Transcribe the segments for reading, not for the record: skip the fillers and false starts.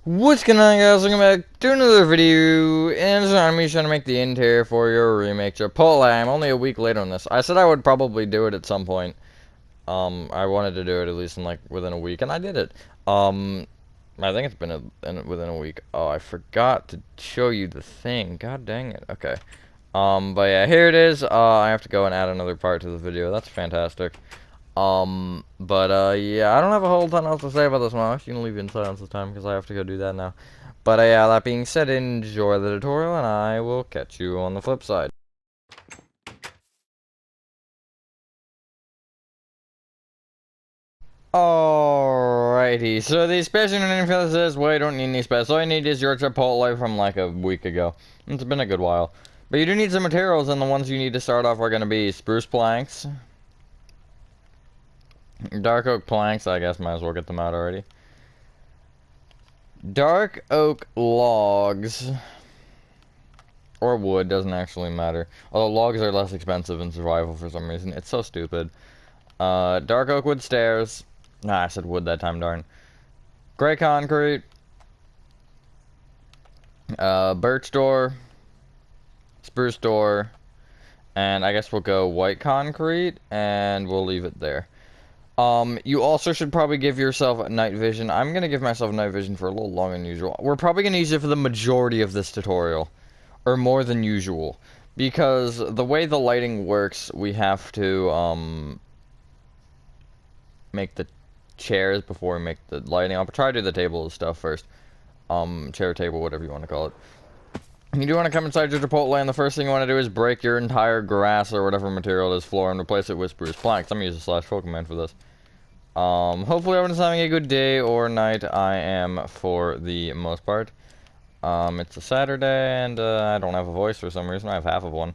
What's going on, guys? Welcome back to another video, and it's on me trying to make the interior for your remake Chipotle. I'm only a week late on this. I said I would probably do it at some point. I wanted to do it at least in within a week, and I did it. I think it's been within a week. Oh, I forgot to show you the thing. God dang it. Okay. But yeah, here it is. I have to go and add another part to the video. That's fantastic. Yeah, I don't have a whole ton else to say about this one. I'm actually gonna leave you in silence this time because I have to go do that now. But yeah, that being said, enjoy the tutorial, and I will catch you on the flip side. Alrighty, so the special name for this is, well, you don't need any special. All you need is your Chipotle from like a week ago. It's been a good while. But you do need some materials, and the ones you need to start off are going to be spruce planks, dark oak planks, I guess might as well get them out already. Dark oak logs, or wood, doesn't actually matter. Although logs are less expensive in survival for some reason. It's so stupid. Dark oak wood stairs. Nah, I said wood that time, darn. Gray concrete. Birch door. Spruce door. And I guess we'll go white concrete, and we'll leave it there. You also should probably give yourself night vision. I'm gonna give myself night vision for a little longer than usual. We're probably gonna use it for the majority of this tutorial. Or more than usual. Because the way the lighting works, we have to, make the chairs before we make the lighting. I'll try to do the table stuff first. Chair, table, whatever you want to call it. You do want to come inside your Chipotle, and the first thing you want to do is break your entire grass or whatever material it is floor and replace it with spruce planks. I'm going to use a /full command for this. Hopefully everyone's having a good day or night. I am for the most part. It's a Saturday, and I don't have a voice for some reason. I have half of one.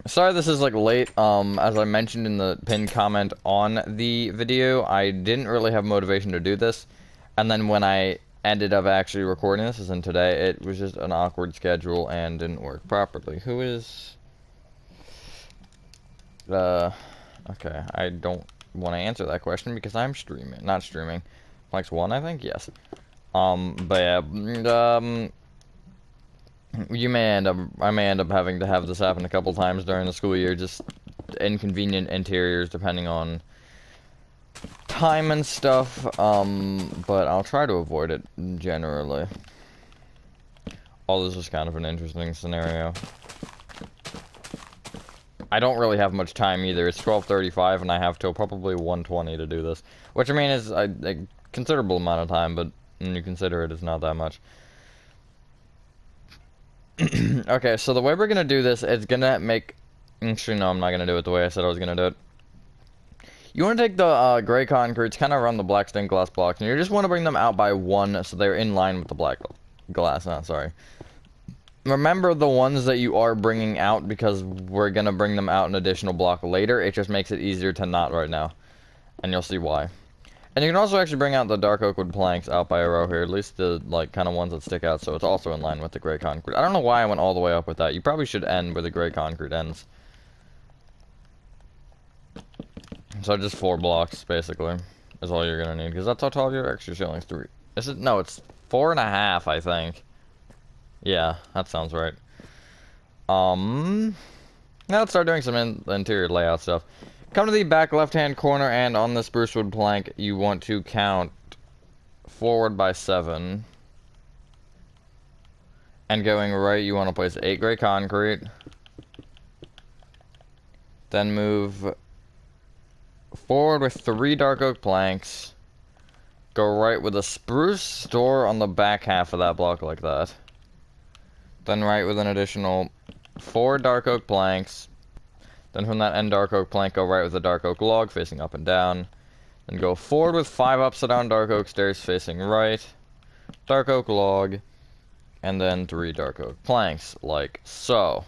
Sorry this is, late. As I mentioned in the pinned comment on the video, I didn't really have motivation to do this. And then when I ended up actually recording this, as in today, it was just an awkward schedule and didn't work properly. Who is... Okay, I don't want to answer that question because I'm streaming. Not streaming. Likes one, I think? Yes. But yeah, I may end up having to have this happen a couple times during the school year, just inconvenient interiors depending on time and stuff, but I'll try to avoid it generally. All this is kind of an interesting scenario. I don't really have much time either. It's 12:35 and I have till probably 1:20 to do this, which I mean is a considerable amount of time, but when you consider it, it's not that much. Okay, so the way we're gonna do this is gonna make... Actually, no, I'm not gonna do it the way I said I was gonna do it. You want to take the gray concretes, kind of around the black stained glass blocks, and you just want to bring them out by one so they're in line with the black glass. Sorry. Remember the ones that you are bringing out because we're gonna bring them out an additional block later. It just makes it easier to not right now, and you'll see why. And you can also actually bring out the dark oak wood planks out by a row here, at least the, kind of ones that stick out, so it's also in line with the gray concrete. I don't know why I went all the way up with that. You probably should end where the gray concrete ends. So just 4 blocks, basically, is all you're gonna need, because that's how tall your extra ceiling's 3. Is it? No, it's 4.5, I think. Yeah, that sounds right. Now let's start doing some interior layout stuff. Come to the back left-hand corner, and on the spruce wood plank, you want to count forward by 7. And going right, you want to place 8 gray concrete. Then move forward with 3 dark oak planks. Go right with a spruce door on the back half of that block like that. Then right with an additional 4 dark oak planks. Then from that end dark oak plank, go right with a dark oak log facing up and down. Then go forward with 5 upside down dark oak stairs facing right. Dark oak log. And then 3 dark oak planks, like so.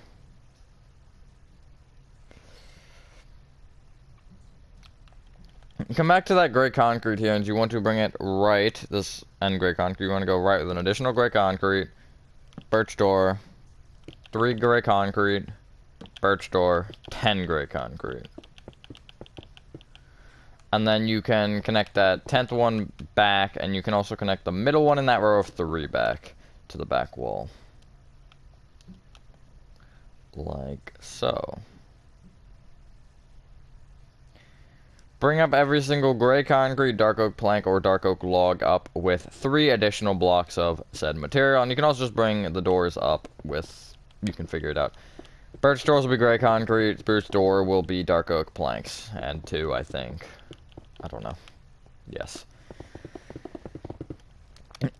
Come back to that gray concrete here, and you want to bring it right, this end gray concrete, you want to go right with an additional gray concrete, birch door, 3 gray concrete, birch door, 10 gray concrete. And then you can connect that 10th one back, and you can also connect the middle one in that row of 3 back to the back wall. Like so. Bring up every single gray concrete, dark oak plank, or dark oak log up with 3 additional blocks of said material. And you can also just bring the doors up with, you can figure it out. Birch doors will be gray concrete, spruce door will be dark oak planks. And 2, I think. I don't know. Yes.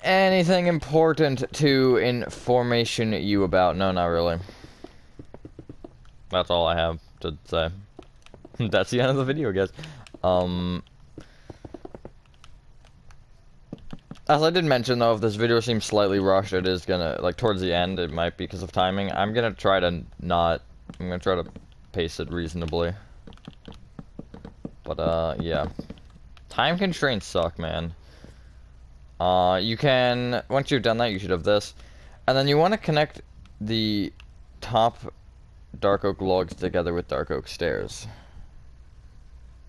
Anything important to information you about? No, not really. That's all I have to say. That's the end of the video, guys. As I did mention, though, if this video seems slightly rushed, it is gonna, like, towards the end, it might be because of timing. I'm gonna try to pace it reasonably. But, yeah. Time constraints suck, man. You can, once you've done that, you should have this. And then you want to connect the top dark oak logs together with dark oak stairs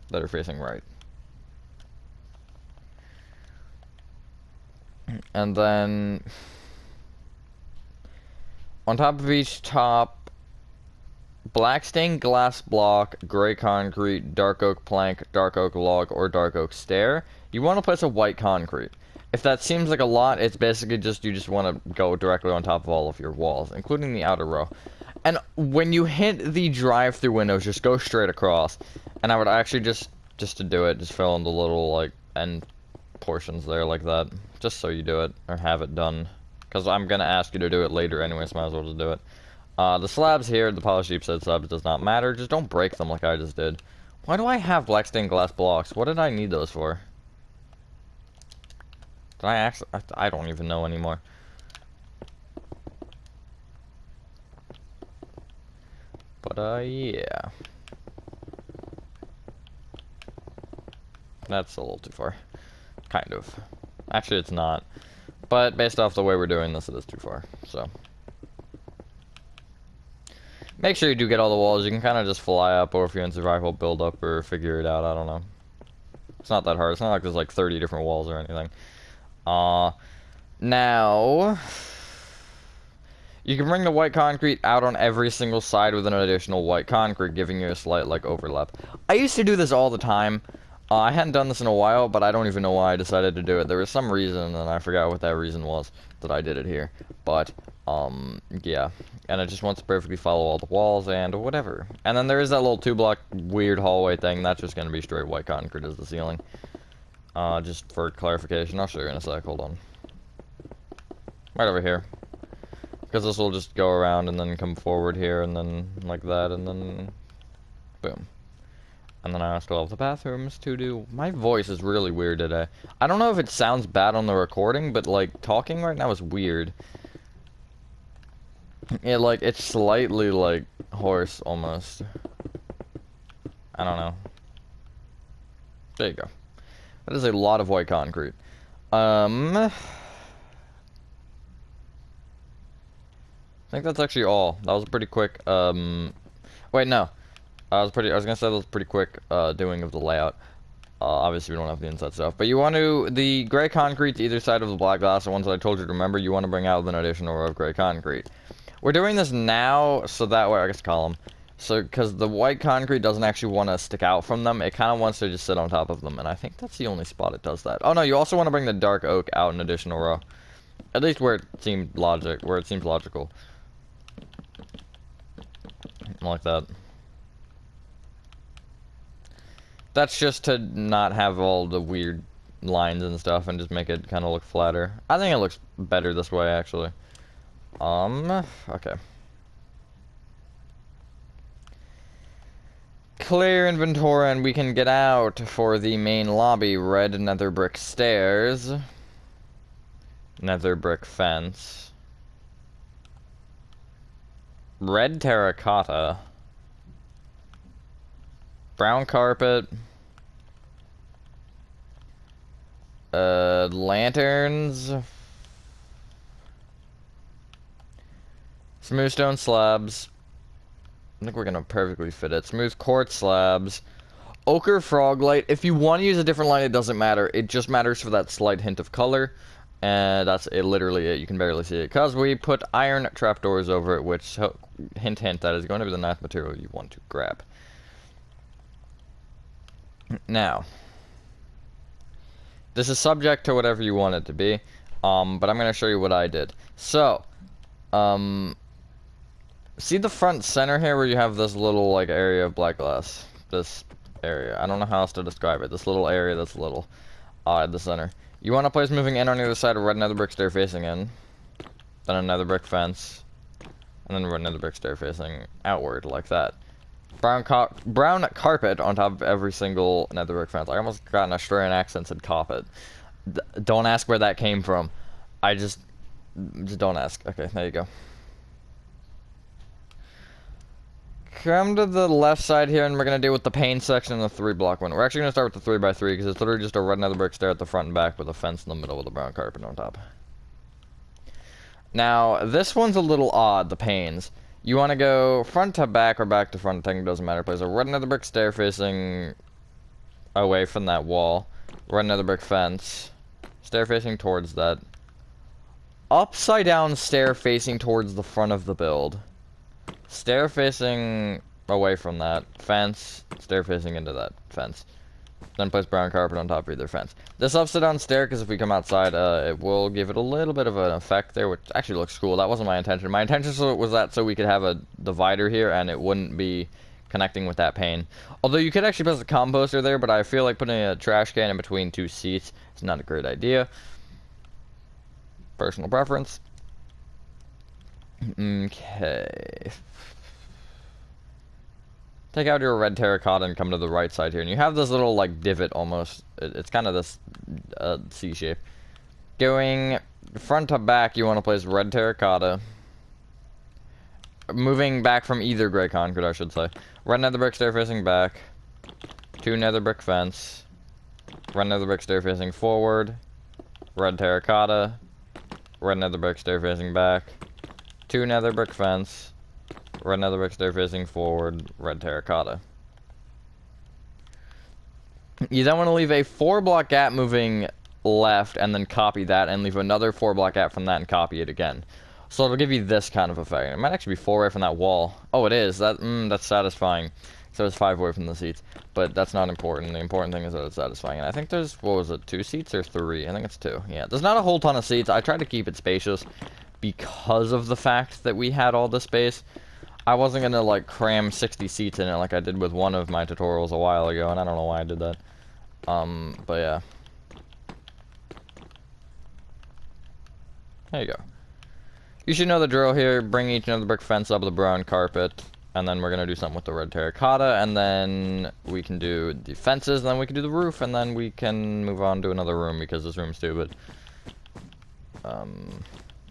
that are facing right. And then on top of each top, black stained glass block, gray concrete, dark oak plank, dark oak log, or dark oak stair, you want to place a white concrete. If that seems like a lot, it's basically just you just want to go directly on top of all of your walls, including the outer row. And when you hit the drive-through windows, just go straight across. And I would actually just to do it, just fill in the little, like, end portions there like that. Just so you do it, or have it done. Because I'm going to ask you to do it later anyway, so might as well just do it. The slabs here, the polished sheepshead slabs, does not matter. Just don't break them like I just did. Why do I have black stained glass blocks? What did I need those for? Did I actually? I don't even know anymore. But, yeah. That's a little too far. Kind of. Actually, it's not. But based off the way we're doing this, it is too far. So. Make sure you do get all the walls. You can kind of just fly up, or if you're in survival, build up, or figure it out. I don't know. It's not that hard. It's not like there's like 30 different walls or anything. Now, you can bring the white concrete out on every single side with an additional white concrete, giving you a slight, like, overlap. I used to do this all the time. I hadn't done this in a while, but I don't even know why I decided to do it. There was some reason, and I forgot what that reason was, that I did it here. But, yeah. And it just wants to perfectly follow all the walls and whatever. And then there is that little 2-block weird hallway thing. That's just going to be straight white concrete as the ceiling. Just for clarification. I'll show you in a sec. Hold on. Right over here. Because this will just go around and then come forward here and then like that and then boom. And then I still have the bathrooms to do. My voice is really weird today. I don't know if it sounds bad on the recording, but like talking right now is weird. It's slightly like hoarse almost. I don't know. There you go. That is a lot of white concrete. I think that's actually all. That was pretty quick. Wait, no. I was gonna say that was pretty quick, doing of the layout. Obviously we don't have the inside stuff. But you want to, the gray concrete to either side of the black glass, the ones that I told you to remember, you want to bring out with an additional row of gray concrete. We're doing this now, so that way, I guess column. So, because the white concrete doesn't actually want to stick out from them, it kind of wants to just sit on top of them, and I think that's the only spot it does that. Oh no, you also want to bring the dark oak out an additional row. At least where it seems logical. Like that. That's just to not have all the weird lines and stuff and just make it kind of look flatter. I think it looks better this way, actually. Okay. Clear inventory and we can get out for the main lobby. Red nether brick stairs. Nether brick fence. Red terracotta. Brown carpet. Lanterns. Smooth stone slabs. I think we're gonna perfectly fit it. Smooth quartz slabs. Ochre frog light. If you want to use a different light, it doesn't matter. It just matters for that slight hint of color. And that's it, literally it. You can barely see it. Because we put iron trapdoors over it, which, hint, hint, that is going to be the nice material you want to grab. Now, this is subject to whatever you want it to be. But I'm going to show you what I did. So, see the front center here where you have this little, like, area of black glass? This area. I don't know how else to describe it. This little area that's little at the center. You want to place moving in on either side of red nether brick stair facing in. Then another brick fence. And then red nether brick stair facing outward, like that. Brown carpet on top of every single nether brick fence. I almost got an Australian accent, said carpet. Don't ask where that came from. Just don't ask. Okay, there you go. Come to the left side here, and we're going to deal with the pane section and the 3-block one. We're actually going to start with the 3x3, because it's literally just a red nether brick stair at the front and back with a fence in the middle with a brown carpet on top. Now, this one's a little odd, the panes. You want to go front to back or back to front, I think it doesn't matter. Place a red nether brick stair facing away from that wall. Red nether brick fence. Stair facing towards that. Upside down stair facing towards the front of the build. Stair facing away from that fence, stair facing into that fence. Then place brown carpet on top of either fence. This upside down stair, because if we come outside, it will give it a little bit of an effect there, which actually looks cool. That wasn't my intention. My intention was that so we could have a divider here, and it wouldn't be connecting with that pane. Although you could actually place a composter there, but I feel like putting a trash can in between 2 seats is not a great idea. Personal preference. Okay. Take out your red terracotta and come to the right side here. And you have this little, like, divot almost. It's kind of this C shape. Going front to back, you want to place red terracotta. Moving back from either gray concrete, I should say. Red nether brick stair facing back. 2 nether brick fence. Red nether brick stair facing forward. Red terracotta. Red nether brick stair facing back. 2 nether brick fence. Red nether brick stair facing forward. Red terracotta. You then want to leave a 4-block gap moving left and then copy that and leave another 4-block gap from that and copy it again. So it'll give you this kind of effect. It might actually be 4 away from that wall. Oh, it is. That's satisfying. So it's 5 away from the seats. But that's not important. The important thing is that it's satisfying. And I think there's, what was it, 2 seats or 3? I think it's 2. Yeah, there's not a whole ton of seats. I tried to keep it spacious because of the fact that we had all this space. I wasn't going to, like, cram 60 seats in it like I did with one of my tutorials a while ago. And I don't know why I did that. But yeah. There you go. You should know the drill here. Bring each nether brick fence up with a brown carpet. And then we're going to do something with the red terracotta. And then we can do the fences. And then we can do the roof. And then we can move on to another room because this room's stupid.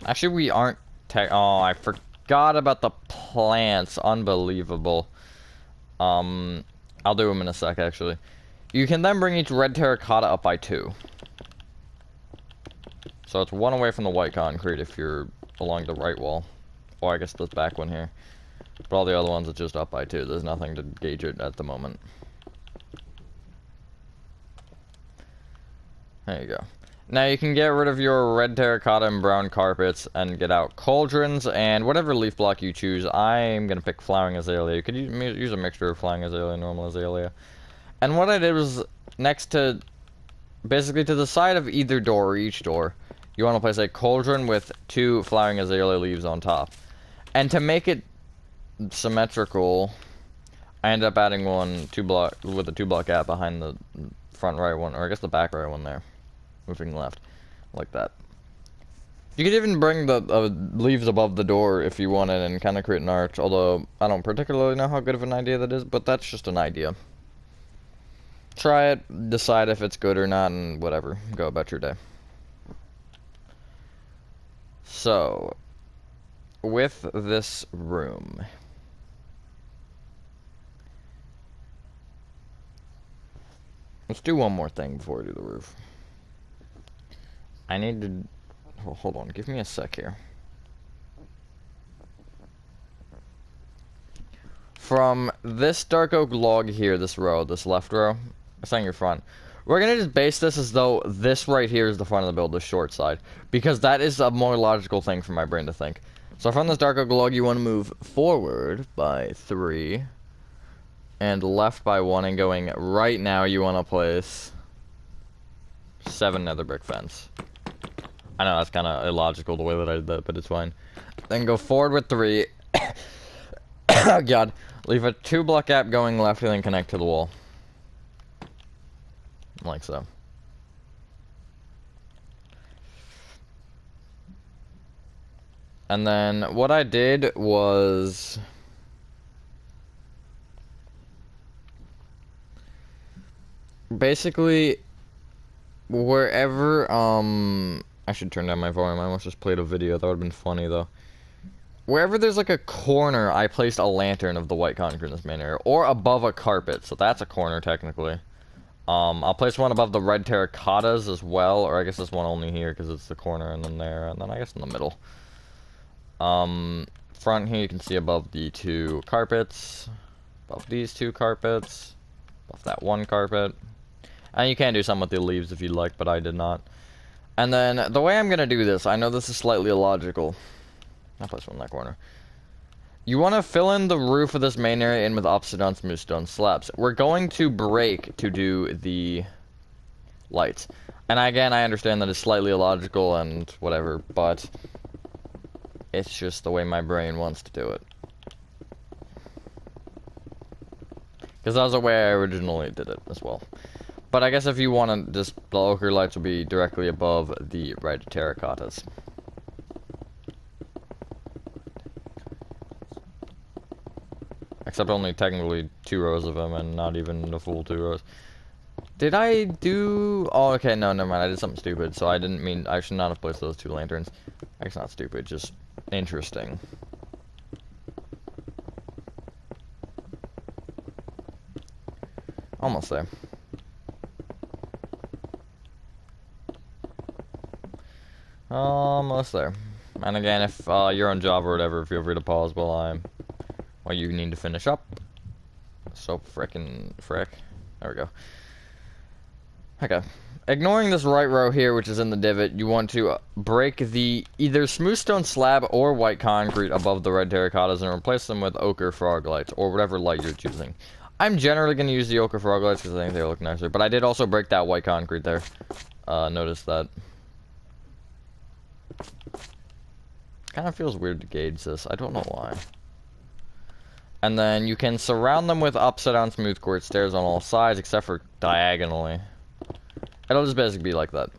Actually, we aren't... Oh, I forgot about the plants. Unbelievable. I'll do them in a sec, actually. You can then bring each red terracotta up by 2. So it's 1 away from the white concrete if you're along the right wall. Or I guess this back one here. But all the other ones, it's just up by 2. There's nothing to gauge it at the moment. There you go. Now you can get rid of your red terracotta and brown carpets and get out cauldrons and whatever leaf block you choose. I'm going to pick flowering azalea. You could use a mixture of flowering azalea and normal azalea. And what I did was next to, basically to the side of either door or each door, you want to place a cauldron with 2 flowering azalea leaves on top. And to make it symmetrical, I ended up adding one 2-block with a 2-block gap behind the front right one, or I guess the back right one there. Moving left, like that. You could even bring the leaves above the door if you wanted and kind of create an arch, although I don't particularly know how good of an idea that is, but that's just an idea. Try it, decide if it's good or not, and whatever. Go about your day. So, with this room... Let's do one more thing before we do the roof. I need to... Oh, hold on, give me a sec here. from this dark oak log here, this row, this left row, it's on your front. We're gonna just base this as though this right here is the front of the build, the short side, because that is a more logical thing for my brain to think. So from this dark oak log, you want to move forward by 3, and left by 1, and going right now, you want to place 7 nether brick fence. I know that's kind of illogical the way that I did that, but it's fine. Then go forward with 3. Oh god. Leave a 2 block gap going left and then connect to the wall. Like so. And then what I did was... basically, wherever, I should turn down my volume. I almost just played a video. That would have been funny, though. Wherever there's, like, a corner, I placed a lantern of the white concrete in this main area. Or above a carpet, so that's a corner, technically. I'll place one above the red terracottas as well. Or I guess this one only here, because it's the corner, and then there, and then I guess in the middle. Front here, you can see above the 2 carpets. Above these 2 carpets. Above that 1 carpet. And you can do some with the leaves if you'd like, but I did not. And then, the way I'm going to do this, I know this is slightly illogical. I'll place one in that corner. You want to fill in the roof of this main area in with obsidian smooth stone slabs. We're going to break to do the lights. And again, I understand that it's slightly illogical and whatever, but it's just the way my brain wants to do it. Because that was the way I originally did it as well. But I guess if you want to, just the ochre lights will be directly above the red terracottas. Except only technically 2 rows of them and not even the full 2 rows. Did I do... oh, okay, no, never mind. I did something stupid, so I didn't mean... I should not have placed those 2 lanterns. It's not stupid, just interesting. Almost there. Almost there. And again, if you're on job or whatever, feel free to pause while you need to finish up. So frickin' frick. There we go. Okay. Ignoring this right row here, which is in the divot, you want to break the either smooth stone slab or white concrete above the red terracottas and replace them with ochre frog lights, or whatever light you're choosing. I'm generally going to use the ochre frog lights because I think they look nicer, but I did also break that white concrete there. Notice that. Kind of feels weird to gauge this. I don't know why. And then you can surround them with upside down smooth quartz stairs on all sides, except for diagonally. It'll just basically be like that.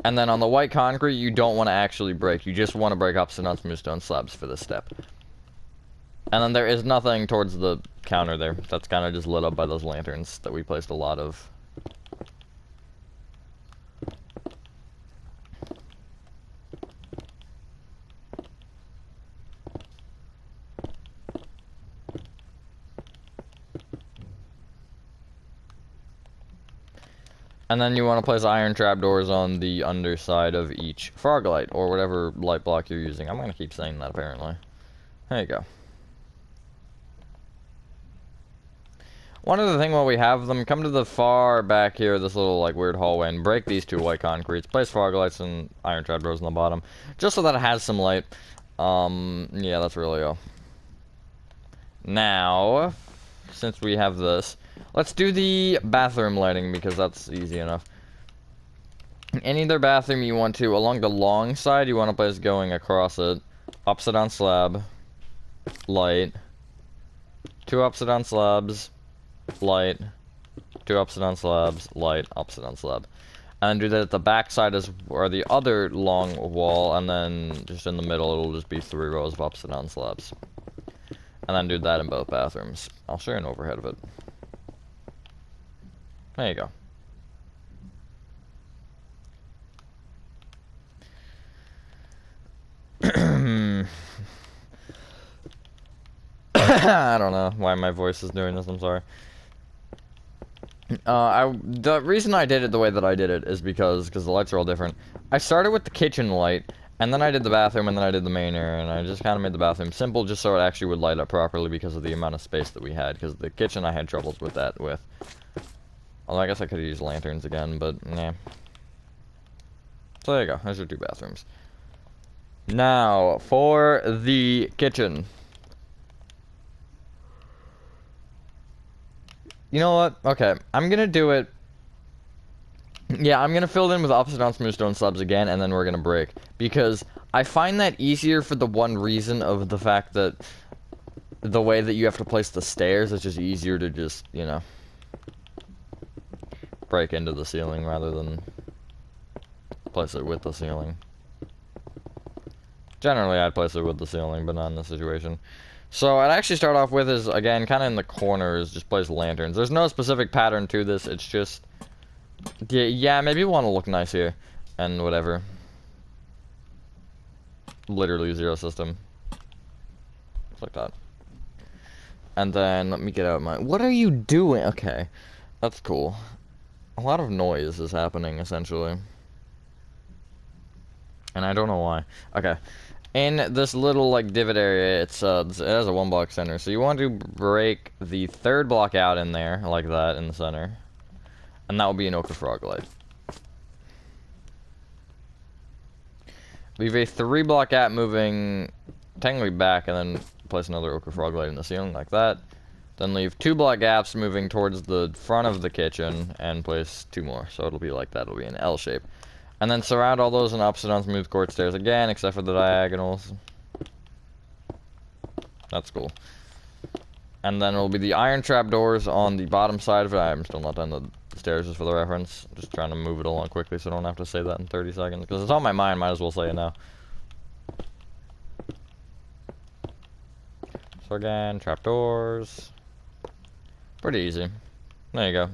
And then on the white concrete, you don't want to actually break. You just want to break upside down smooth stone slabs for this step. And then there is nothing towards the counter there. That's kind of just lit up by those lanterns that we placed a lot of. And then you want to place iron trapdoors on the underside of each frog light, or whatever light block you're using. I'm going to keep saying that, apparently. There you go. One other thing while we have them, come to the far back here, this little, like, weird hallway, and break these 2 white concretes. Place frog lights and iron trapdoors on the bottom, just so that it has some light. Yeah, that's really all. Now, since we have this, let's do the bathroom lighting, because that's easy enough. In any other bathroom you want to, along the long side, you want to place going across it. Upside down slab. Light. 2 upside down slabs. Light. 2 upside down slabs. Light. Upside down slab. And do that at the back side as or the other long wall, and then just in the middle it'll just be 3 rows of upside down slabs. And then do that in both bathrooms. I'll show you an overhead of it. There you go. I don't know why my voice is doing this, I'm sorry. The reason I did it the way that I did it is because the lights are all different. I started with the kitchen light, And then I did the bathroom, and then I did the main area, and I just kind of made the bathroom simple just so it actually would light up properly because of the amount of space that we had. Because the kitchen I had troubles with that with. Although I guess I could have used lanterns again, but yeah. So there you go. There's your 2 bathrooms. Now, for the kitchen. You know what? Okay, I'm gonna do it. Yeah, I'm gonna fill it in with upside down smooth stone slabs again, and then we're gonna break. Because I find that easier for the one reason of the fact that the way that you have to place the stairs, it's just easier to just, you know, break into the ceiling rather than place it with the ceiling. Generally, I'd place it with the ceiling, but not in this situation. So, I'd actually start off with is, again, kind of in the corners, just place lanterns. There's no specific pattern to this, it's just... Yeah, maybe you want to look nice here. And whatever. Literally 0 system. Just like that. And then, let me get out my... What are you doing? Okay. That's cool. A lot of noise is happening, essentially. And I don't know why. Okay. In this little, like, divot area, it has a 1-block center. So you want to break the 3rd block out in there, like that, in the center. And that will be an ochre frog light. Leave a 3-block gap moving technically back, and then place another ochre frog light in the ceiling, like that. Then leave 2-block gaps moving towards the front of the kitchen, and place 2 more. So it'll be like that, it'll be an L shape. And then surround all those in upside down smooth quartz stairs again, except for the diagonals. That's cool. And then it'll be the iron trap doors on the bottom side of it. I'm still not done the stairs, just for the reference. Just trying to move it along quickly so I don't have to say that in 30 seconds. Because it's on my mind, might as well say it now. So again, trap doors. Pretty easy. There you go.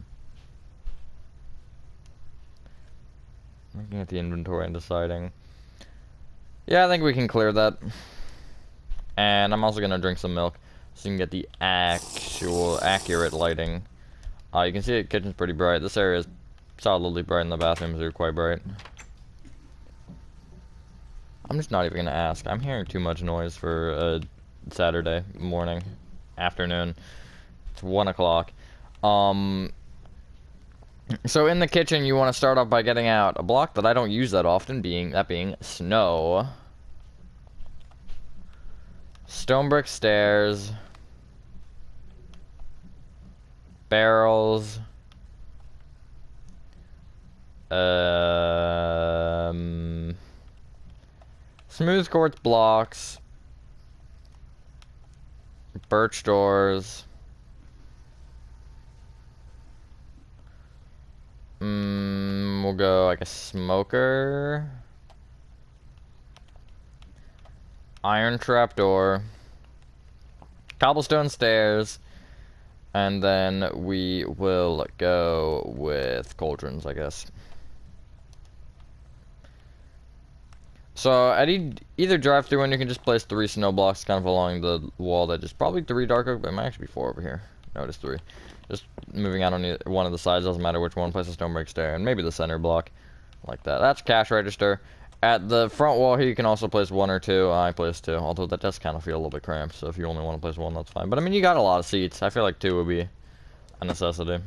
Looking at the inventory and deciding. Yeah, I think we can clear that. And I'm also going to drink some milk so you can get the actual accurate lighting. You can see the kitchen's pretty bright. This area is solidly bright, and the bathrooms are quite bright. I'm just not even going to ask. I'm hearing too much noise for a Saturday morning, afternoon. It's 1 o'clock. So in the kitchen, you want to start off by getting out a block that I don't use that often, being snow. Stone brick stairs. Barrels. Smooth quartz blocks. Birch doors. We'll go like a smoker. Iron trapdoor. Cobblestone stairs. And then we will go with cauldrons, I guess. So at either drive-through one, you can just place 3 snow blocks kind of along the wall that is probably 3 dark oak, but it might actually be 4 over here. No, it's 3. Just moving out on one of the sides, doesn't matter which one, place a stone brick stair, and maybe the center block, like that. That's cash register. At the front wall here, you can also place 1 or 2. I placed 2, although that does kind of feel a little bit cramped, so if you only want to place 1, that's fine. But I mean, you got a lot of seats. I feel like 2 would be a necessity.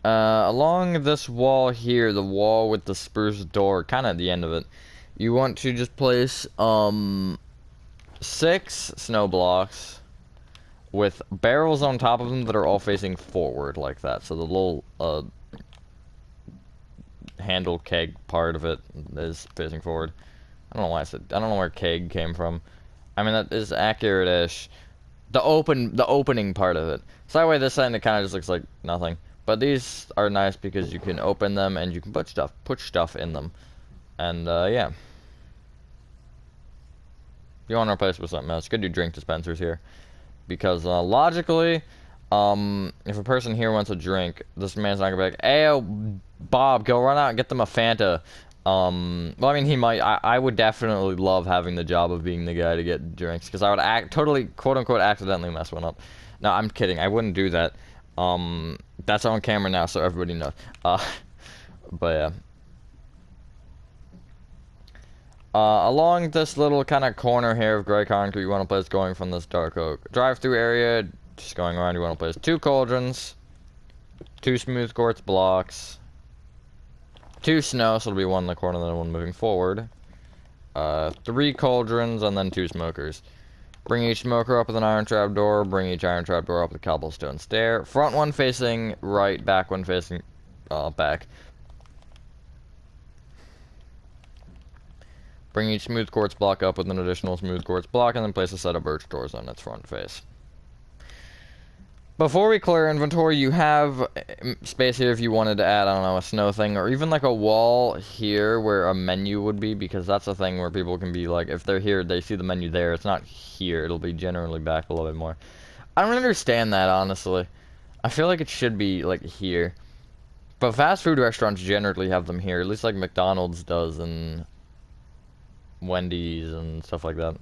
Along this wall here, the wall with the spruce door, kind of at the end of it, you want to just place 6 snow blocks with barrels on top of them that are all facing forward like that. So the little handle keg part of it is facing forward. I don't know why I said, I don't know where keg came from. I mean, that is accurate-ish. The opening part of it. So that way this end it kind of just looks like nothing. But these are nice because you can open them and you can put stuff in them. And yeah. If you want to replace it with something else, you could do drink dispensers here. Because logically, if a person here wants a drink, this man's not gonna be like, "Hey, Bob, go run out and get them a Fanta." Well, I mean, he might. I would definitely love having the job of being the guy to get drinks, because I would totally, quote unquote, accidentally mess one up. No, I'm kidding. I wouldn't do that. That's on camera now, so everybody knows. But yeah. Along this little kind of corner here of gray concrete, you want to place going from this dark oak drive-through area, just going around, you want to place 2 cauldrons, 2 smooth quartz blocks, 2 snow, so it'll be 1 in the corner and then 1 moving forward, 3 cauldrons, and then 2 smokers. Bring each smoker up with an iron trap door, bring each iron trap door up with a cobblestone stair, front one facing right, back one facing back. Bring each smooth quartz block up with an additional smooth quartz block, and then place a set of birch doors on its front face. Before we clear inventory, you have space here if you wanted to add, I don't know, a snow thing, or even like a wall here where a menu would be, because that's a thing where people can be like, if they're here, they see the menu there, it's not here, it'll be generally back a little bit more. I don't understand that, honestly. I feel like it should be, like, here. But fast food restaurants generally have them here, at least like McDonald's does, and Wendy's and stuff like that.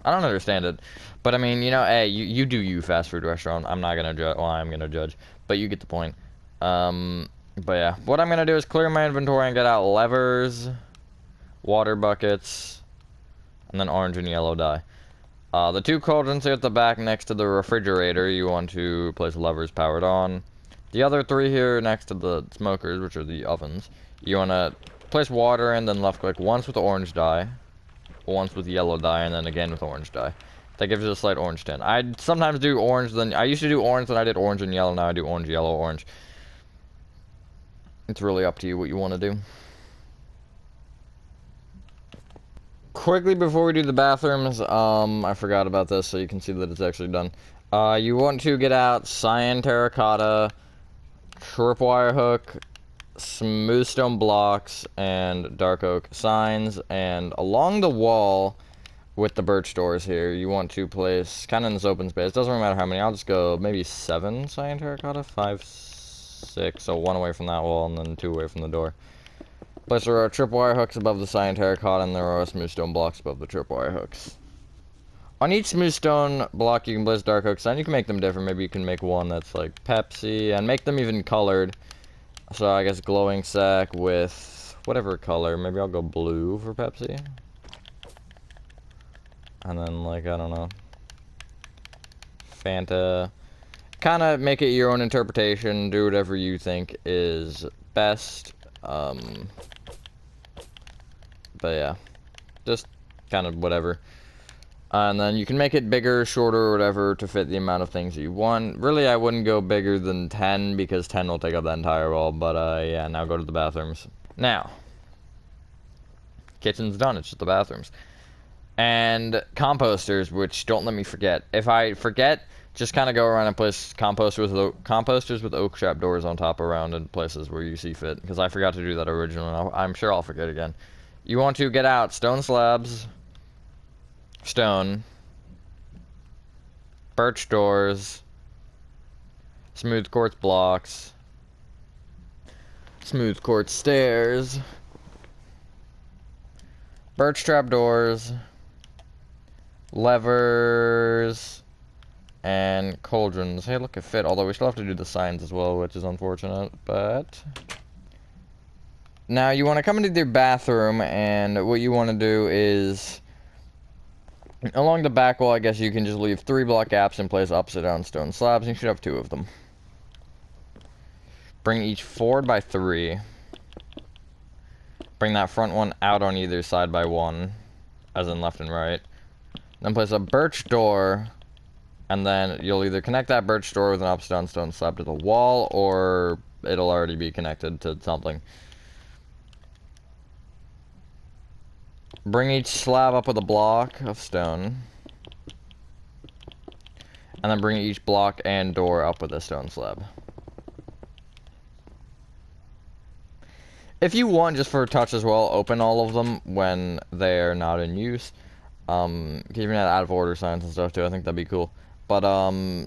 I don't understand it, but I mean, you know, hey, you do you, fast food restaurant. I'm not gonna judge. Well, I'm gonna judge, but you get the point. But yeah, what I'm gonna do is clear my inventory and get out levers, water buckets, and then orange and yellow dye. The 2 cauldrons here at the back next to the refrigerator, you want to place levers powered on. The other 3 here next to the smokers, which are the ovens, you want to place water and then left click once with the orange dye, once with yellow dye, and then again with orange dye. That gives you a slight orange tint. I sometimes do orange, then I used to do orange, then I did orange and yellow, now I do orange, yellow, orange. It's really up to you what you want to do. Quickly before we do the bathrooms, I forgot about this so you can see that it's actually done. You want to get out cyan terracotta, tripwire hook, smooth stone blocks, and dark oak signs, and along the wall with the birch doors here, you want to place, kind of in this open space, doesn't really matter how many, I'll just go maybe 7 cyan terracotta, 5, 6, so 1 away from that wall, and then 2 away from the door. Place there are tripwire hooks above the cyan terracotta, and there are smooth stone blocks above the tripwire hooks. On each smooth stone block, you can place dark oak sign. You can make them different. Maybe you can make one that's like Pepsi, and make them even colored. So I guess glowing sack with whatever color. Maybe I'll go blue for Pepsi. And then, like, I don't know, Fanta. Kind of make it your own interpretation. Do whatever you think is best. But yeah, just kind of whatever. And then you can make it bigger, shorter, or whatever to fit the amount of things you want. Really, I wouldn't go bigger than 10 because 10 will take up the entire wall. But yeah, now go to the bathrooms. Now, kitchen's done. It's just the bathrooms. And composters, which don't let me forget. If I forget, just kind of go around and place composters with oak trap doors on top around in places where you see fit. Because I forgot to do that originally. I'm sure I'll forget again. You want to get out stone slabs, stone, birch doors, smooth quartz blocks, smooth quartz stairs, birch trap doors, levers, and cauldrons. Hey, look, it fit, although we still have to do the signs as well, which is unfortunate, but now you want to come into your bathroom, and what you want to do is along the back wall, I guess you can just leave 3 block gaps and place upside down stone slabs, and you should have 2 of them. Bring each forward by 3. Bring that front one out on either side by 1, as in left and right. Then place a birch door, and then you'll either connect that birch door with an upside down stone slab to the wall, or it'll already be connected to something. Bring each slab up with a block of stone. And then bring each block and door up with a stone slab. If you want, just for a touch as well, open all of them when they're not in use. You can even add out of order signs and stuff too, I think that'd be cool. But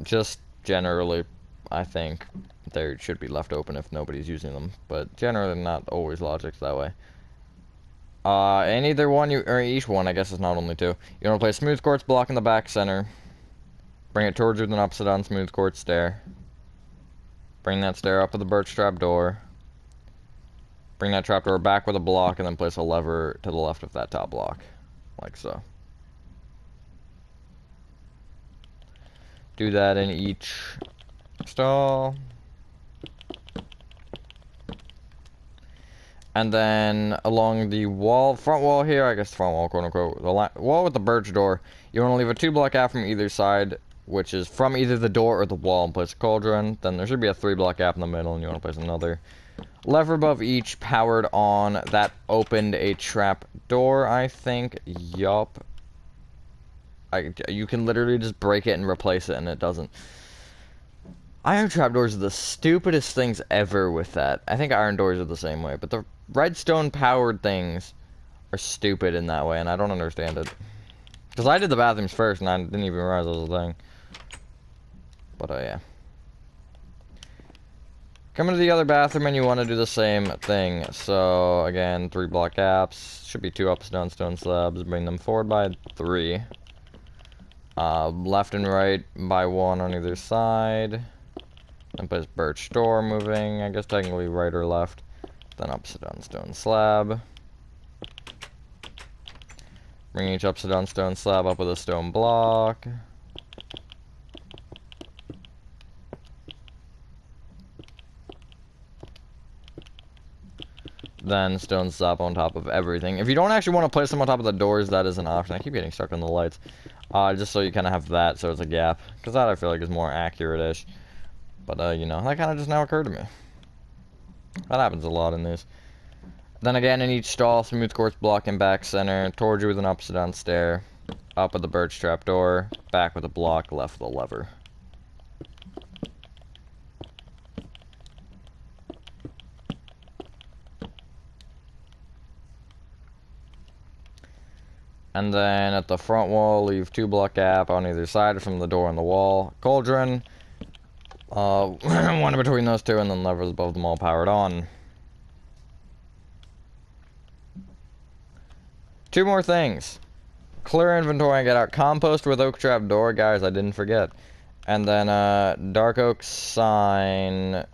just generally, I think they should be left open if nobody's using them. But generally not always logic's that way. And either one, or each one, I guess it's not only 2. You want to place smooth quartz block in the back center. Bring it towards you with an upside down smooth quartz stair. Bring that stair up with the birch trap door. Bring that trapdoor back with a block, and then place a lever to the left of that top block. Like so. Do that in each stall. And then along the wall, front wall here, I guess front wall, quote unquote, the wall with the birch door, you want to leave a 2-block gap from either side, which is from either the door or the wall, and place a cauldron. Then there should be a 3-block gap in the middle, and you want to place another lever above each, powered on. That opened a trap door, I think. Yup. You can literally just break it and replace it, and it doesn't. Iron trapdoors are the stupidest things ever with that. I think iron doors are the same way, but the redstone powered things are stupid in that way, and I don't understand it. Because I did the bathrooms first, and I didn't even realize it was a thing. But, yeah. Come into the other bathroom, and you want to do the same thing. So, again, 3-block gaps. Should be 2 upside-down stone slabs. Bring them forward by 3. Left and right by 1 on either side. And place birch door moving, I guess technically right or left. Then upside down stone slab. Bring each upside down stone slab up with a stone block. Then stone slab on top of everything. If you don't actually want to place them on top of the doors, that is an option. I keep getting stuck on the lights. Just so you kind of have that, so it's a gap. Because that I feel like is more accurate-ish. But, you know, that kind of just now occurred to me. That happens a lot in these. Then again, in each stall, smooth quartz block in back center, towards you with an upside down stair, up with the birch trap door, back with a block, left with a lever. And then at the front wall, leave 2-block gap on either side from the door and the wall. Cauldron. One between those two, and then levers above them all powered on. 2 more things. Clear inventory and get out compost with oak trap door, guys, I didn't forget. And then, dark oak sign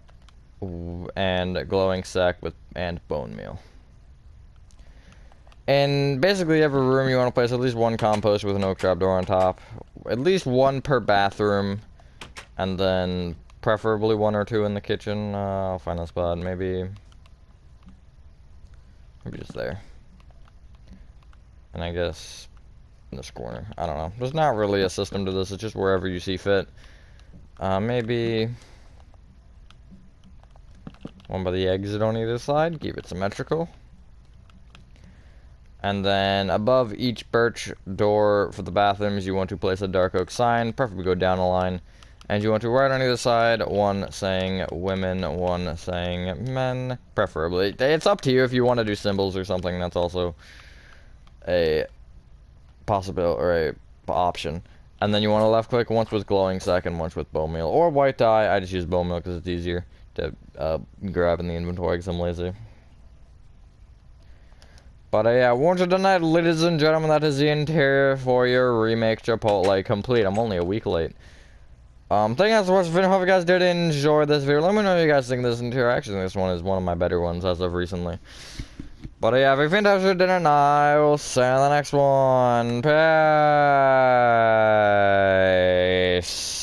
and glowing sack and bone meal. In basically every room you want to place at least 1 compost with an oak trap door on top. At least 1 per bathroom. And then preferably 1 or 2 in the kitchen. I'll find a spot. Maybe just there. And I guess in this corner. I don't know. There's not really a system to this. It's just wherever you see fit. Maybe 1 by the exit on either side. Keep it symmetrical. And then above each birch door for the bathrooms, you want to place a dark oak sign. Preferably go down a line. And you want to write on either side, 1 saying women, 1 saying men, preferably. It's up to you if you want to do symbols or something. That's also a possibility or a option. And then you want to left click once with glowing sack and once with bone meal or white dye. I just use bone meal because it's easier to grab in the inventory because I'm lazy. But yeah, warned you tonight, ladies and gentlemen, that is the interior for your remake Chipotle complete. I'm only a week late. Thank you guys for watching the video. Hope you guys did enjoy this video. Let me know what you guys think of this interior. Actually, this one is one of my better ones as of recently. But yeah, have a fantastic dinner, and I will see you in the next one. Peace.